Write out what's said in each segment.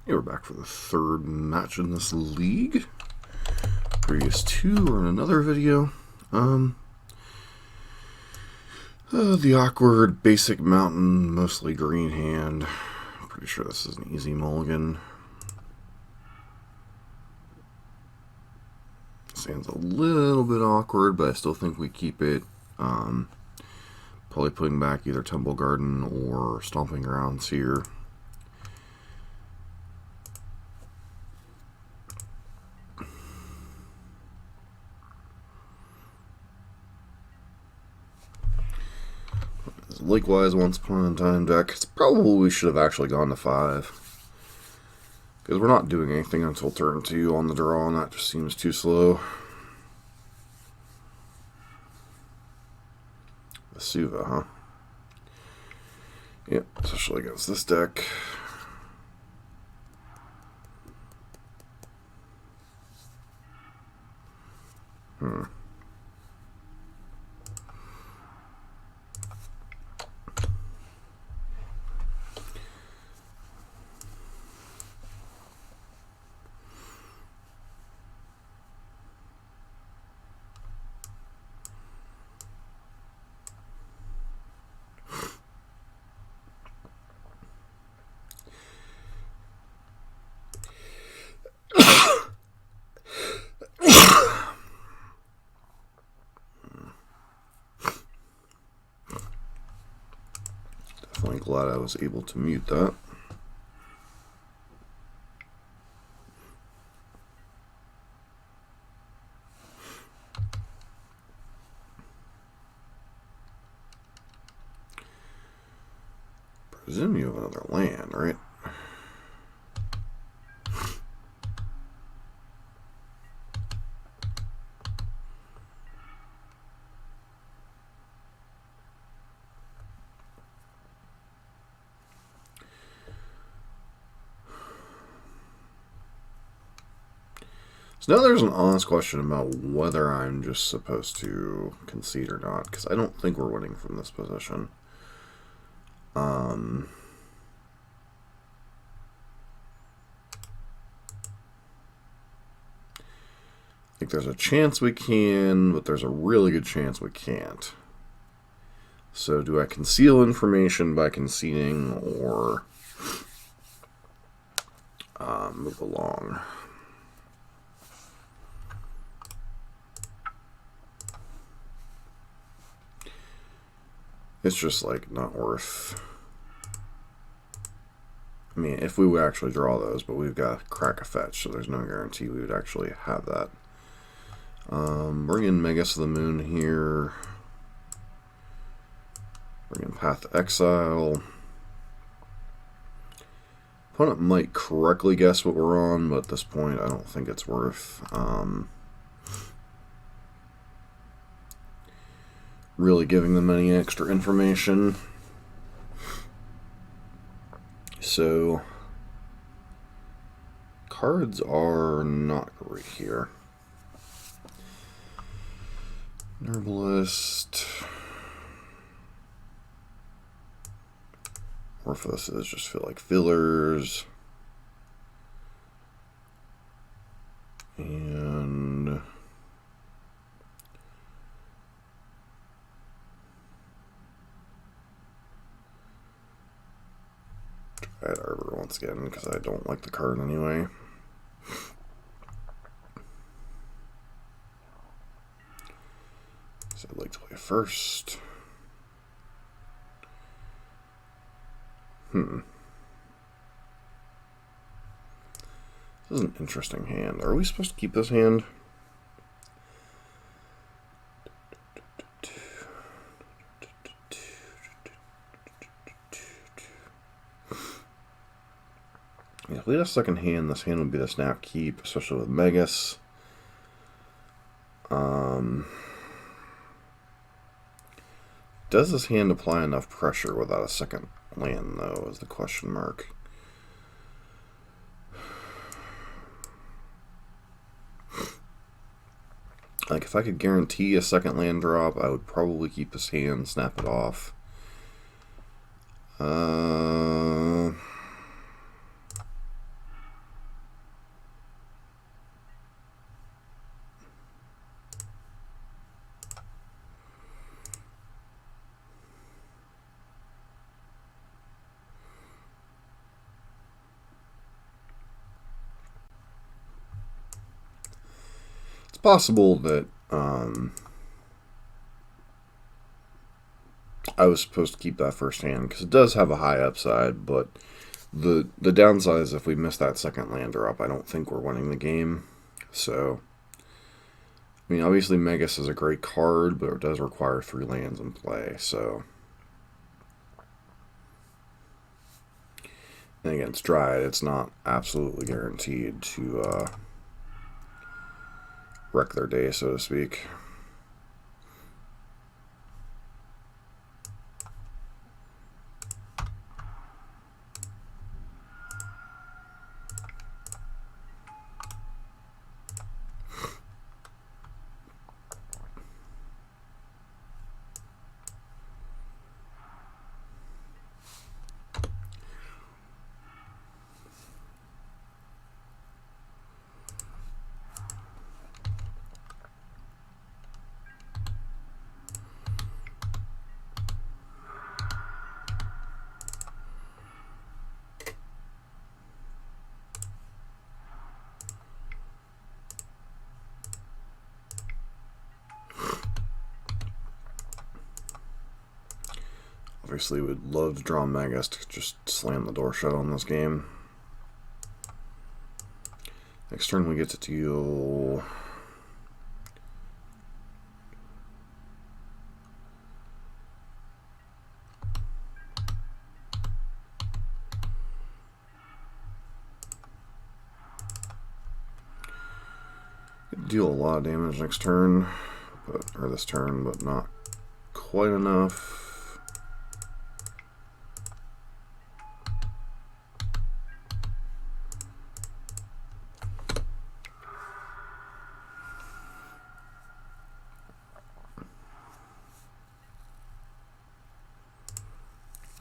Yeah, we're back for the third match in this league. Previous two are in another video. The awkward basic mountain, mostly green hand. Pretty sure this is an easy mulligan. This hand's a little bit awkward, but I still think we keep it. Probably putting back either Temple Garden or Stomping Grounds here. Likewise, once upon a time deck. It's probably we should have actually gone to 5. Because we're not doing anything until turn 2 on the draw, and that just seems too slow. The Suva, huh? Yep, especially against this deck. Definitely glad I was able to mute that. Presume you have another land, right? So now there's an honest question about whether I'm just supposed to concede or not, because I don't think we're winning from this position. I think there's a chance we can, but there's a really good chance we can't. So do I conceal information by conceding or move along? It's just like not worth. I mean, if we would actually draw those, but we've got to crack a fetch, so there's no guarantee we would actually have that. Bring in Megas of the Moon here. Bring in Path to Exile. Opponent might correctly guess what we're on, but at this point I don't think it's worth really giving them any extra information. So cards are not great here. Herbalist. Orphoses just feel like fillers. And Dread Arbor once again, because I don't like the card anyway. So I'd like to play first. This is an interesting hand. Are we supposed to keep this hand? Yeah, if we had a second hand, this hand would be the snap keep, especially with Megas. Does this hand apply enough pressure without a second land, though, is the question mark. Like, if I could guarantee a second land drop, I would probably keep this hand, snap it off. possible that I was supposed to keep that first hand, because it does have a high upside, but the downside is if we miss that second land drop, I don't think we're winning the game. So, I mean, obviously Megas is a great card, but it does require 3 lands in play, so... And against Dryad, it's not absolutely guaranteed to wreck their day, so to speak. Obviously, would love to draw Megas to just slam the door shut on this game. Next turn we get to deal... deal a lot of damage next turn, or this turn, but not quite enough.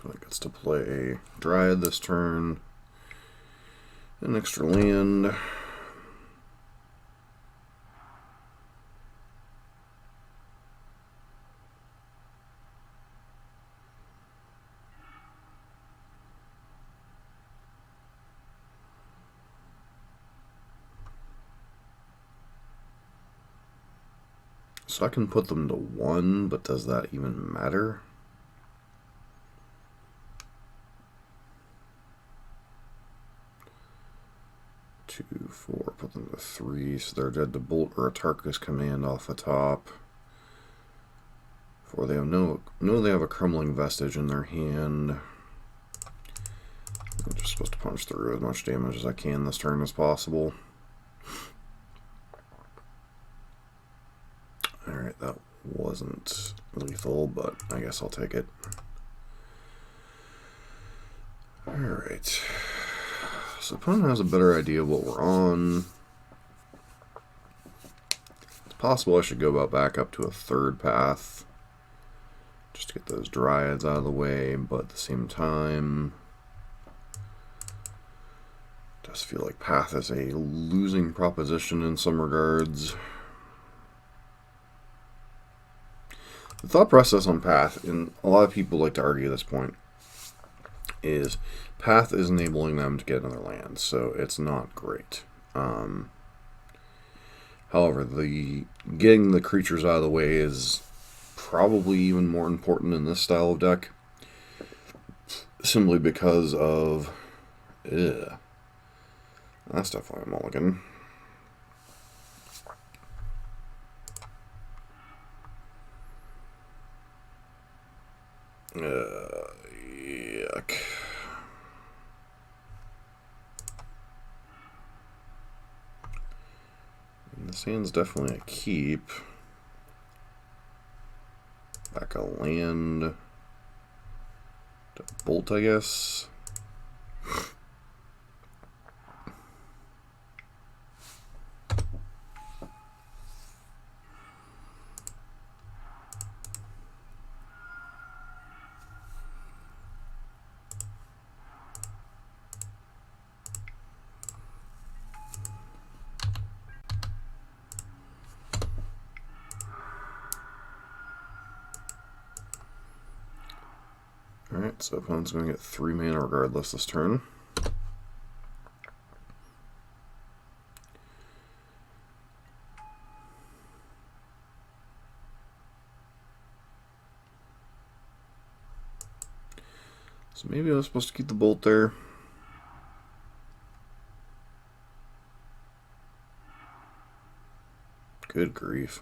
So it gets to play a Dryad this turn, an extra land. So I can put them to 1, but does that even matter? Two, 4, put them to 3, so they're dead to Bolt or a Tarkus Command off the top. 4, they have they have a Crumbling Vestige in their hand. I'm just supposed to punch through as much damage as I can this turn as possible. Alright, that wasn't lethal, but I guess I'll take it. Alright. So opponent has a better idea of what we're on. It's possible I should go about back up to a 3rd path, just to get those Dryads out of the way, but at the same time, it does feel like path is a losing proposition in some regards. The thought process on path, and a lot of people like to argue this point, is path is enabling them to get another land, so it's not great. However, getting the creatures out of the way is probably even more important in this style of deck, simply because of... That's definitely a mulligan. Yuck. And this hand's definitely a keep. Back a land to Bolt, I guess. Alright, so opponent's going to get 3 mana regardless this turn. So maybe I was supposed to keep the bolt there. Good grief.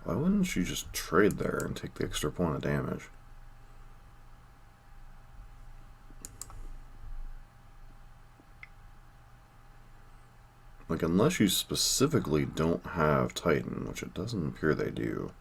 Why wouldn't you just trade there and take the extra point of damage? Like, unless you specifically don't have Titan, which it doesn't appear they do.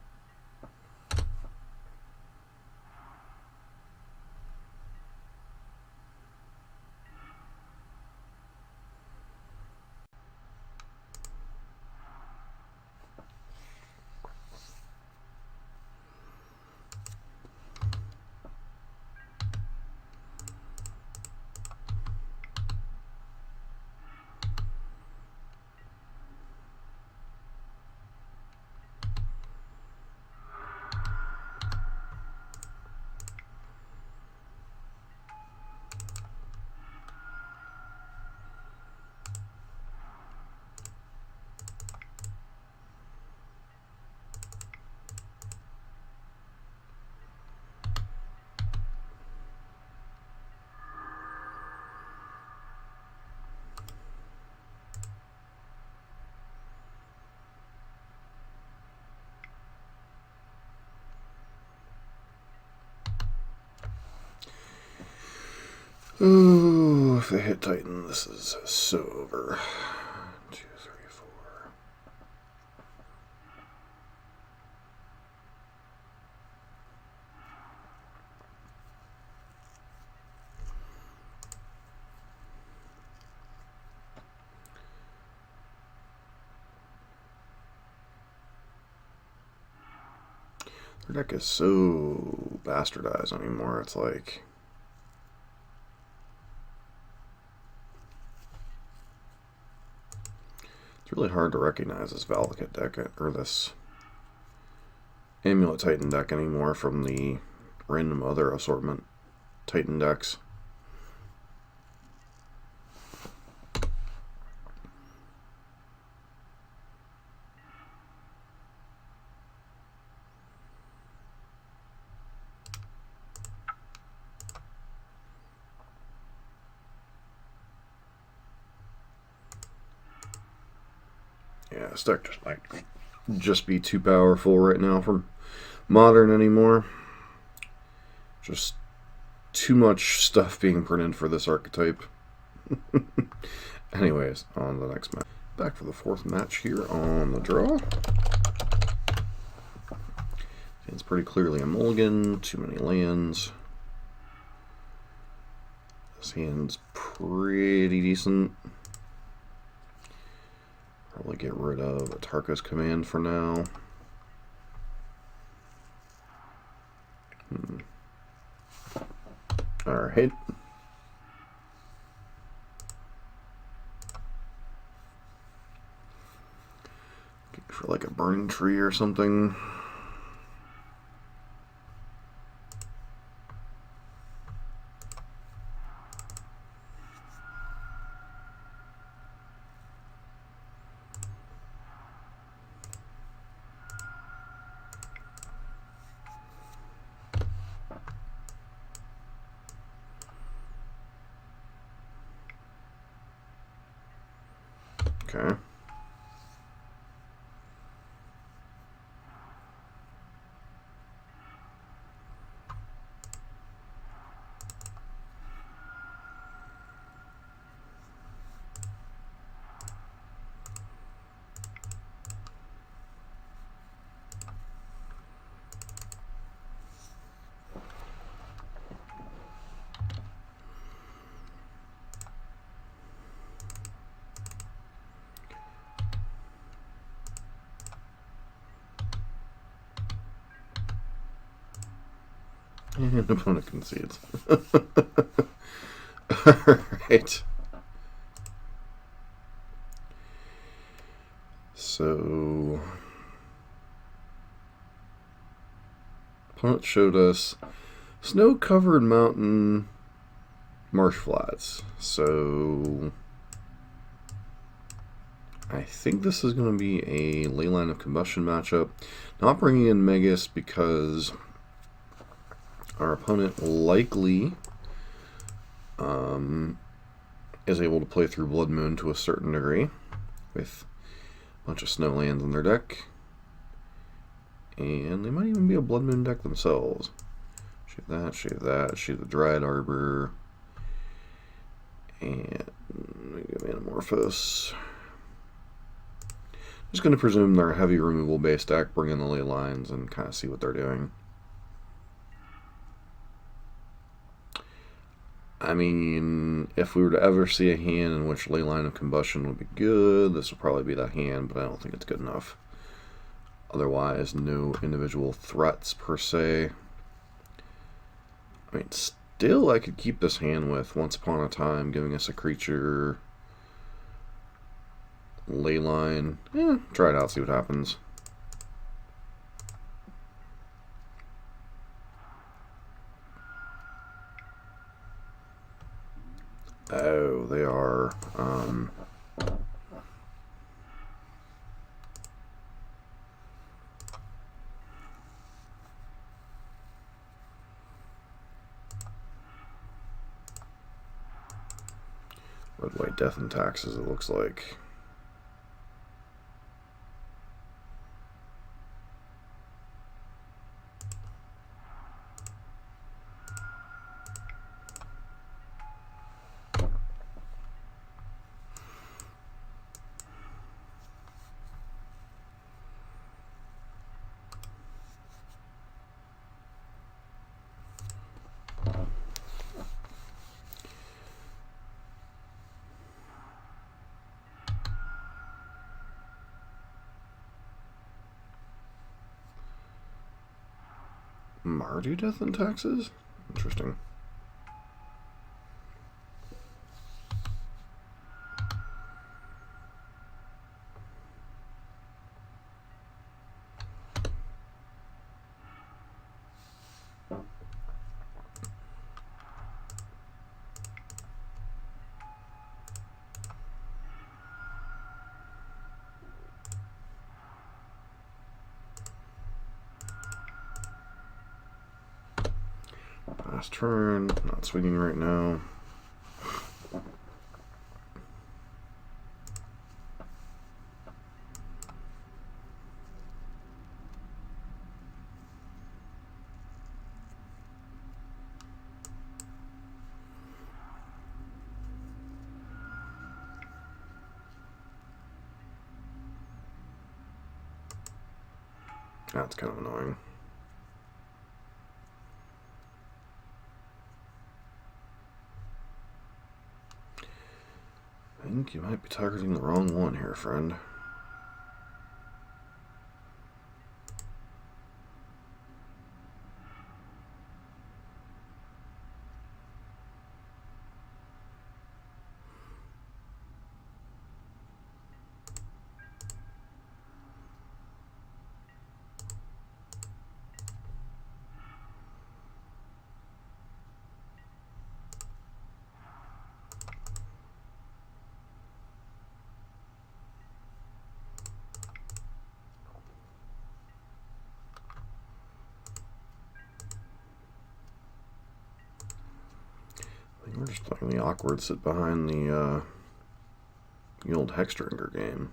Ooh, if they hit Titan, this is so over. 2, 3, 4. Their deck is so bastardized anymore, it's like... It's really hard to recognize this Valakut deck, or this Amulet Titan deck anymore from the random other assortment Titan decks. Yeah, this deck just might just be too powerful right now for Modern anymore. Just too much stuff being printed for this archetype. Anyways, on the next match. Back for the fourth match here on the draw. It's pretty clearly a mulligan, too many lands. This hand's pretty decent. Probably get rid of Atarka's Command for now. Alright. For like a burning tree or something. Okay. And opponent concedes. Alright. So, opponent showed us snow-covered mountain marsh flats. So, I think this is going to be a Leyline of Combustion matchup. Not bringing in Megas because our opponent likely is able to play through Blood Moon to a certain degree with a bunch of snow lands in their deck. And they might even be a Blood Moon deck themselves. Shave that, shave that, shave the Dryad Arbor. And Manamorphose. Just going to presume they're a heavy removal based deck, bring in the ley lines, and kind of see what they're doing. I mean, if we were to ever see a hand in which Leyline of Combustion would be good, this would probably be that hand, but I don't think it's good enough. Otherwise, no individual threats per se. I mean, still I could keep this hand with Once Upon a Time, giving us a creature, Leyline. Try it out, see what happens. Oh, they are. Red, white, death, and taxes, it looks like. Mardu, death, and taxes? Interesting. Last turn, not swinging right now. That's kind of annoying. I think you might be targeting the wrong one here, friend. We're just playing the awkward sit behind the old Hexdrinker game.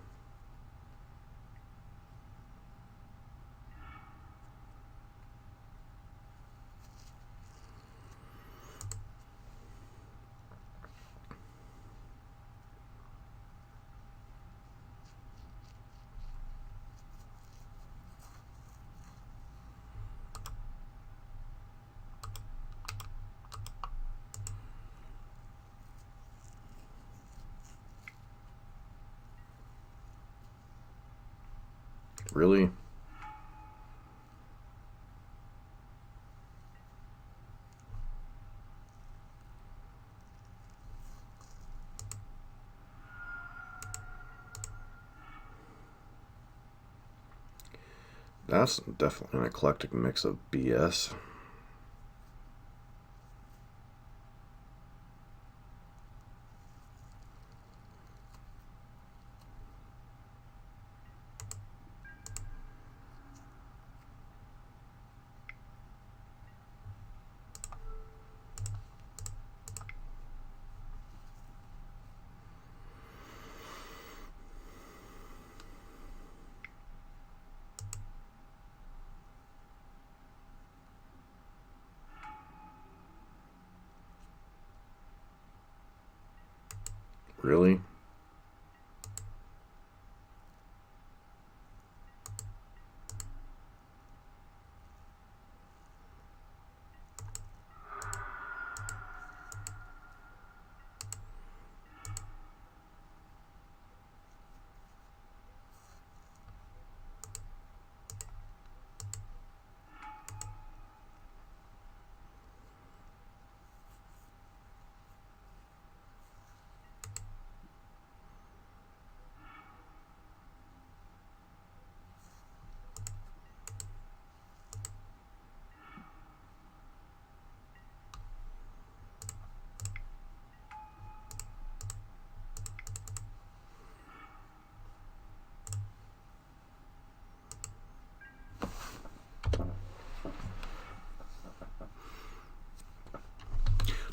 Really? That's definitely an eclectic mix of BS. Really?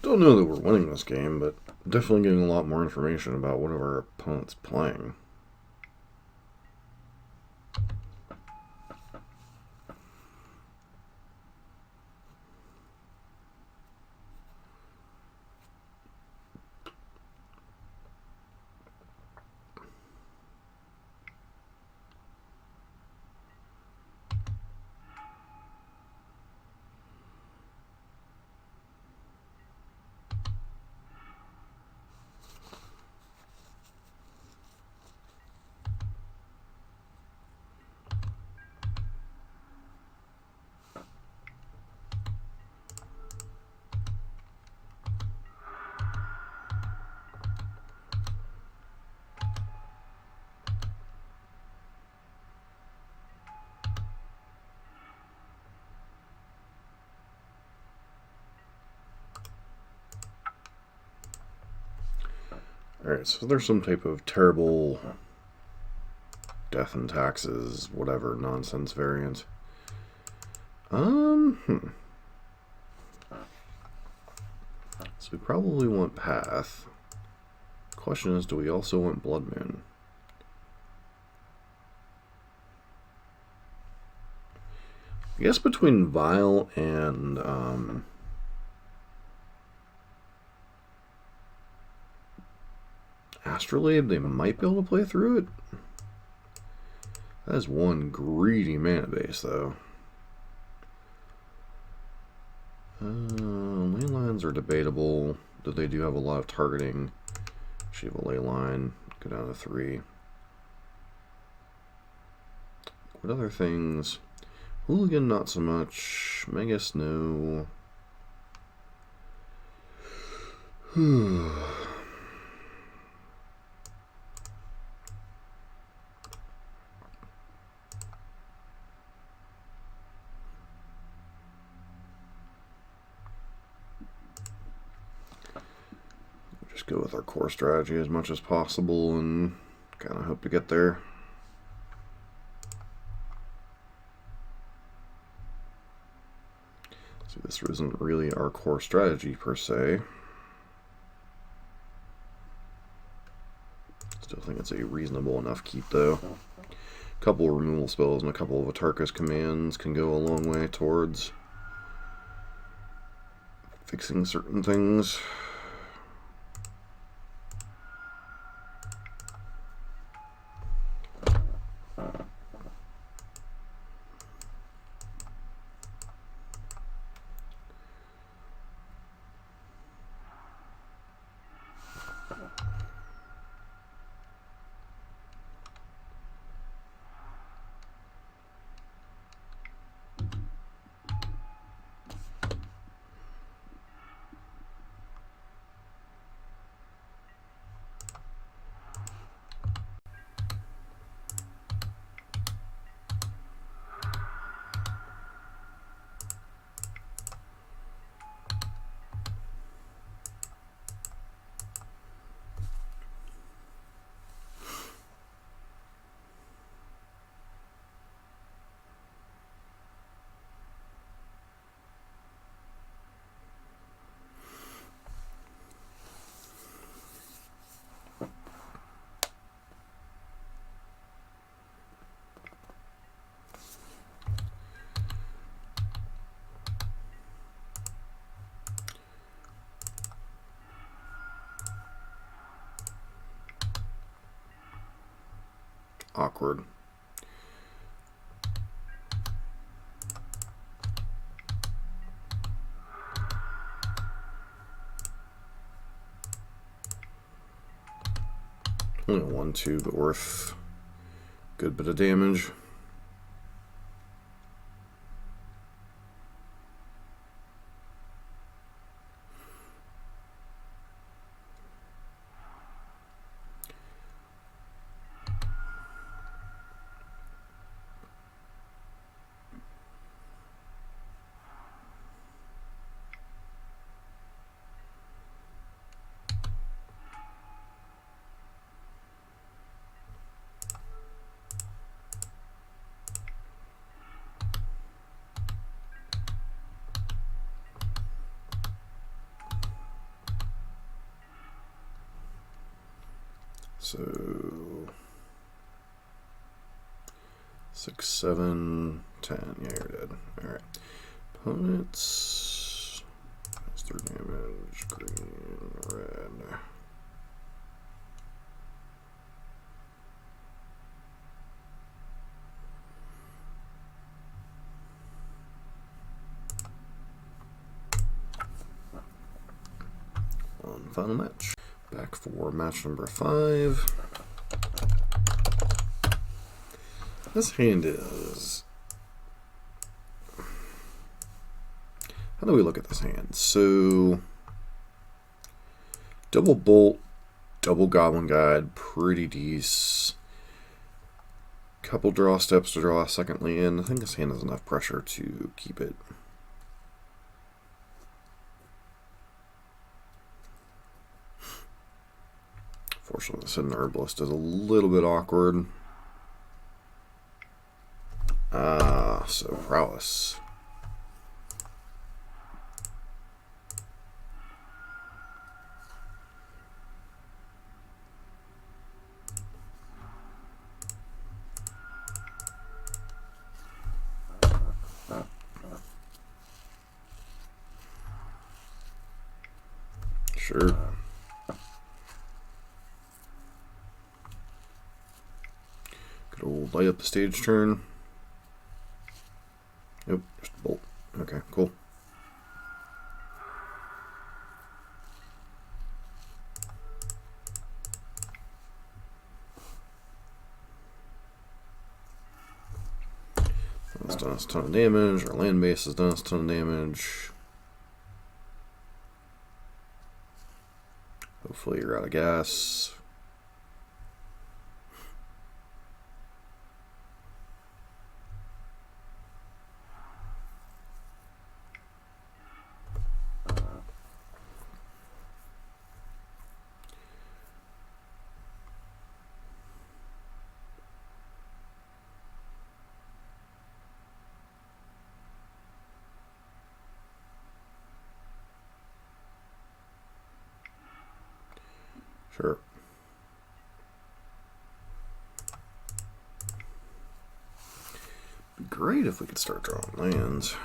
Don't know that we're winning this game, but definitely getting a lot more information about what our opponent's playing. Alright, so there's some type of terrible death and taxes, whatever nonsense variant. So we probably want Path. Question is, do we also want Blood Moon? I guess between Vile and Astrolabe, they might be able to play through it. That is one greedy mana base, though. Ley lines are debatable, though they do have a lot of targeting. She have a ley line, go down to 3. What other things? Hooligan, not so much. Megas, no. Just go with our core strategy as much as possible and kind of hope to get there. So this isn't really our core strategy per se. Still think it's a reasonable enough keep though. A couple of removal spells and a couple of Atarka's commands can go a long way towards fixing certain things. awkward. Only a 1/2, but worth a good bit of damage. So 6, 7, 10. Yeah, you're dead. Alright. Opponents. That's 3 damage. Green, red. One final match. Back for match number 5. This hand is... How do we look at this hand? So, double bolt, double goblin guide, pretty decent. Couple draw steps to draw a second land. I think this hand has enough pressure to keep it. Fortunately, the Hidden Herbalist is a little bit awkward. So prowess. Sure. Good old light up the stage turn. Nope, just a bolt. Okay, cool. That's done us a ton of damage. Our land base has done us a ton of damage. Hopefully you're out of gas. Sure. Be great if we could start drawing lands.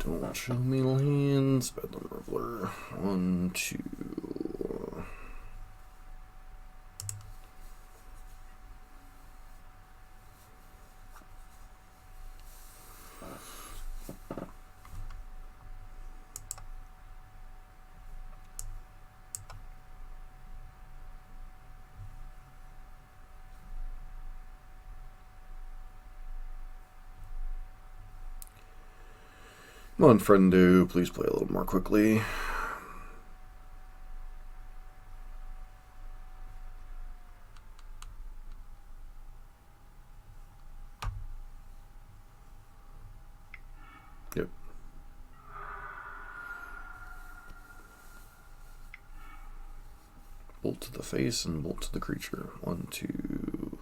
Don't show me lands. Bedlam Reveler. 1, 2. Come on, friendo, please play a little more quickly. Yep. Bolt to the face and bolt to the creature. 1, 2.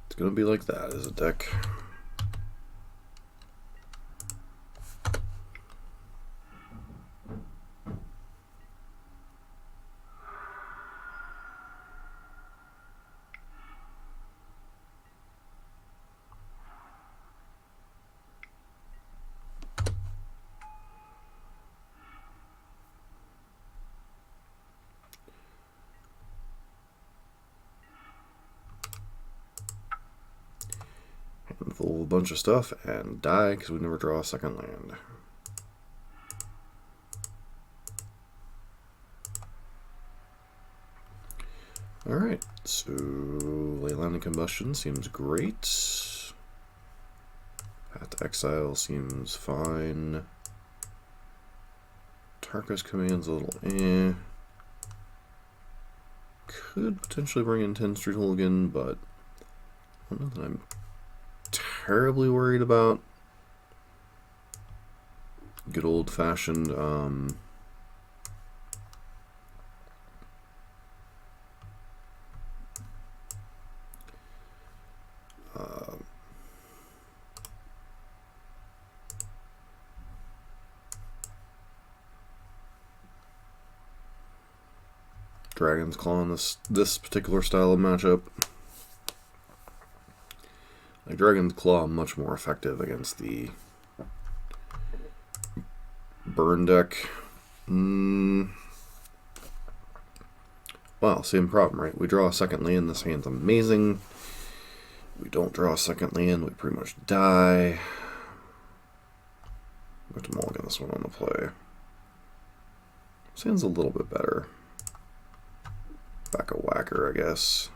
It's gonna be like that as a deck. Handful of a bunch of stuff and die because we never draw a second land. Alright, so Leyline and Combustion seems great. Path to Exile seems fine. Tarka's Command's a little eh. Could potentially bring in 10 Street Hooligan, but I don't know that I'm terribly worried about. Good old-fashioned Dragon's Claw in this particular style of matchup. Like Dragon's Claw much more effective against the burn deck. Well, same problem, right? We draw a second land, this hand's amazing. We don't draw a second land, we pretty much die. We have to mulligan this one on the play. This hand's a little bit better. Back a whacker, I guess.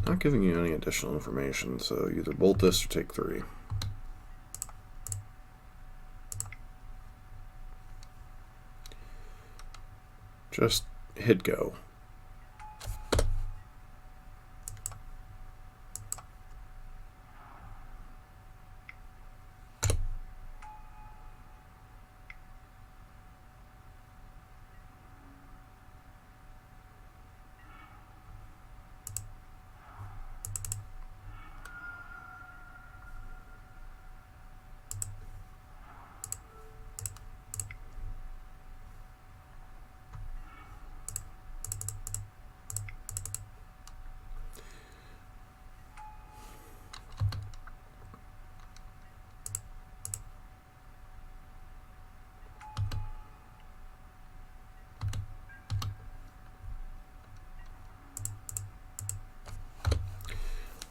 Not giving you any additional information, so either bolt this or take 3. Just hit go.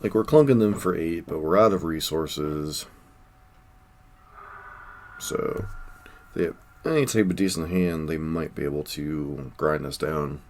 Like, we're clunking them for 8, but we're out of resources. So, if they have any type of decent hand, they might be able to grind us down.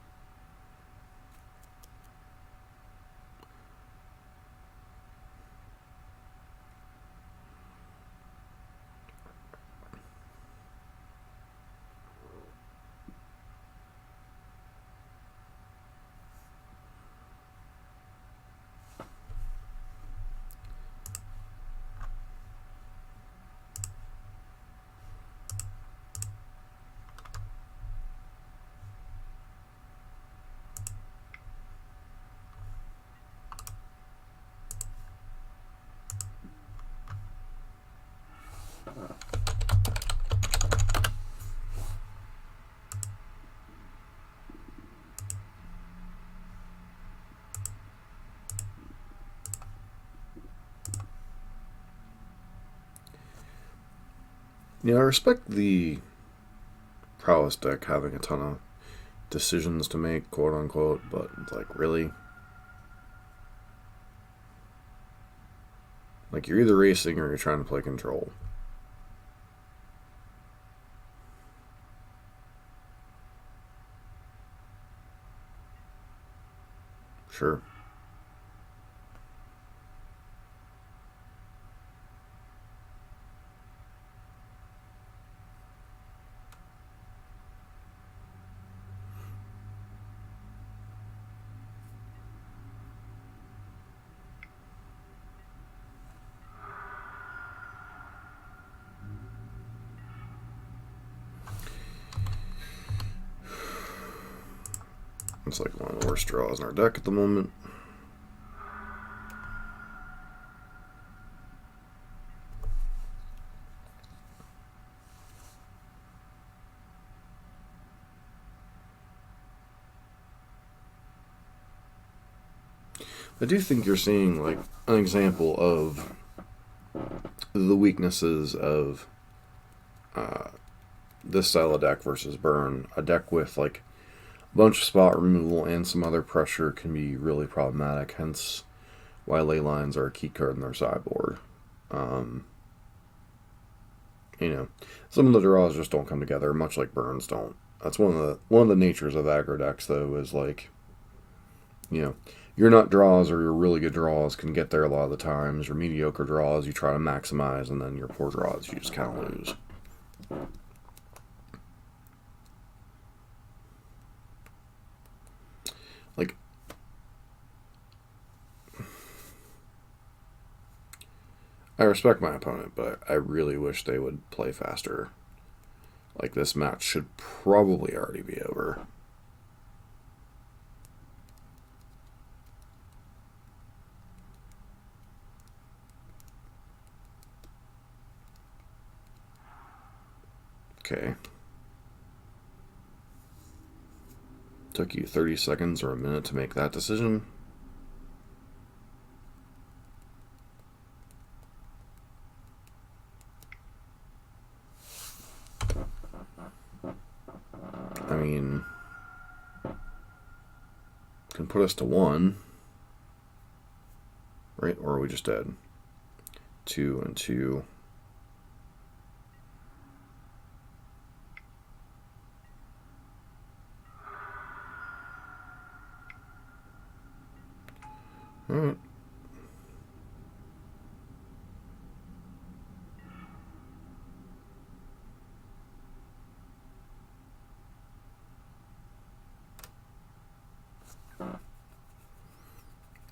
I respect the prowess deck having a ton of decisions to make, quote unquote, but it's like, really? Like, you're either racing or you're trying to play control. Sure. It's like one of the worst draws in our deck at the moment. I do think you're seeing like an example of the weaknesses of this style of deck versus burn. A deck with like a bunch of spot removal and some other pressure can be really problematic, hence why ley lines are a key card in their sideboard. Some of the draws just don't come together, much like burns don't. That's one of the natures of aggro decks, though, is like, your nut draws or your really good draws can get there a lot of the times. Your mediocre draws you try to maximize, and then your poor draws you just kind of lose. Like, I respect my opponent, but I really wish they would play faster. Like, this match should probably already be over. Okay. Took you 30 seconds or a minute to make that decision. I mean, can put us to 1, right? Or are we just dead? 2 and 2. Alright.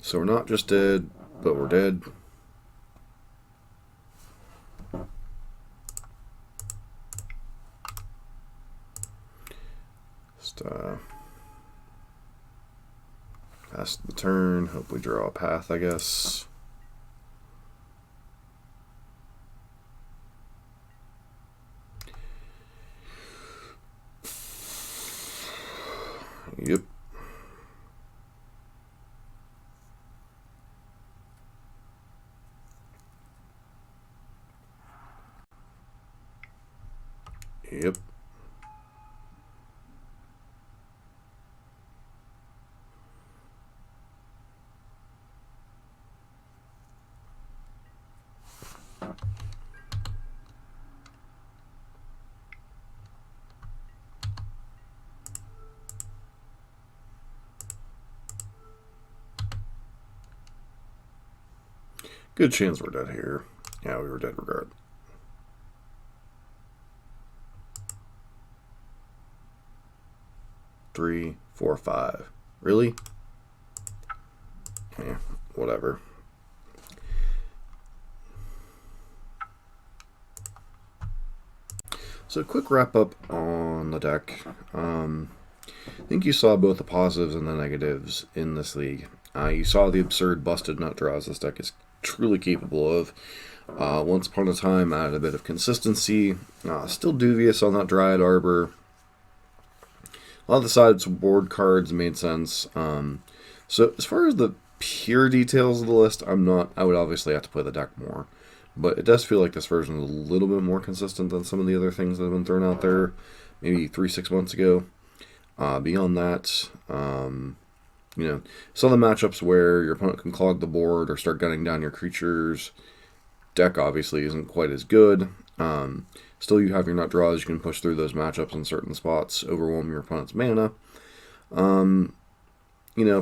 So we're not just dead, but we're dead. Just pass the turn. Hope we draw a path, I guess. Yep. Yep. Good chance we're dead here. Yeah, we were dead regard. Three, 4, 5. Really? Yeah, whatever. So quick wrap up on the deck. I think you saw both the positives and the negatives in this league. You saw the absurd busted nut draws this deck is truly capable of. Once upon a time, added a bit of consistency. Still dubious on that Dryad Arbor. A lot of the sideboard cards made sense. So as far as the pure details of the list, I would obviously have to play the deck more. but it does feel like this version is a little bit more consistent than some of the other things that have been thrown out there maybe 3-6 months ago. Beyond that, some of the matchups where your opponent can clog the board or start gunning down your creatures, deck obviously isn't quite as good. Still, you have your nut draws. You can push through those matchups in certain spots, overwhelm your opponent's mana.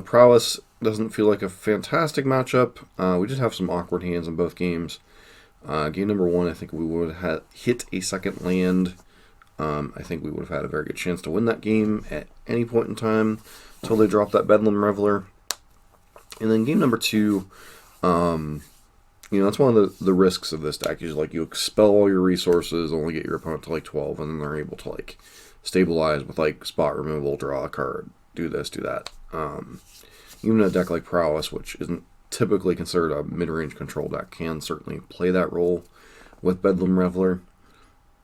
Prowess doesn't feel like a fantastic matchup. We did have some awkward hands in both games. Game number 1, I think we would have hit a second land. I think we would have had a very good chance to win that game at any point in time until they dropped that Bedlam Reveler. And then game number 2, that's one of the risks of this deck. Is like you expel all your resources, only get your opponent to like 12, and then they're able to like stabilize with like spot removal, draw a card, do this, do that. Even a deck like Prowess, which isn't typically considered a mid-range control deck, can certainly play that role with Bedlam Reveler.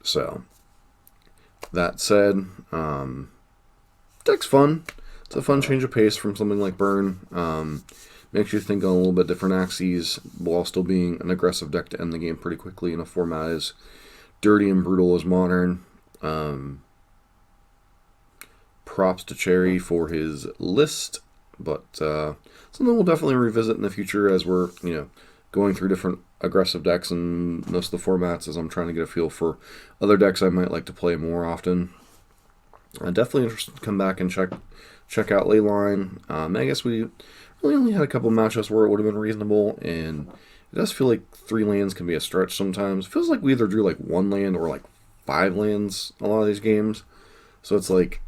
So, that said, deck's fun. It's a fun change of pace from something like Burn. Makes you think on a little bit different axes, while still being an aggressive deck to end the game pretty quickly in a format as dirty and brutal as Modern. Props to Cherry for his list, but something we'll definitely revisit in the future as we're going through different aggressive decks in most of the formats, as I'm trying to get a feel for other decks I might like to play more often. I'm definitely interested to come back and check out Leyline. I guess we really only had a couple matchups where it would have been reasonable, and it does feel like 3 lands can be a stretch sometimes. It feels like we either drew like 1 land or like 5 lands a lot of these games. So it's like,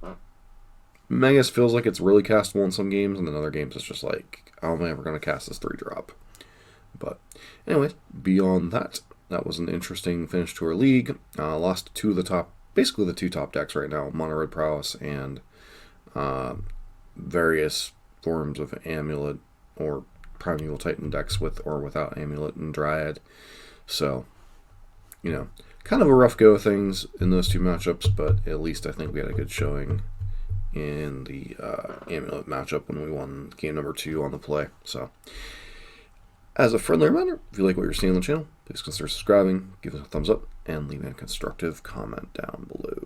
Megas feels like it's really castable in some games, and in other games it's just like, how am I ever going to cast this 3-drop? But anyways, beyond that, that was an interesting finish to our league. Lost 2 of the top, basically the 2 top decks right now, Mono Red Prowess and various forms of Amulet or Primeval Titan decks with or without Amulet and Dryad. So, kind of a rough go of things in those 2 matchups, but at least I think we had a good showing in the Amulet matchup when we won game number 2 on the play. So, as a friendly reminder, if you like what you're seeing on the channel, please consider subscribing, give us a thumbs up, and leave a constructive comment down below.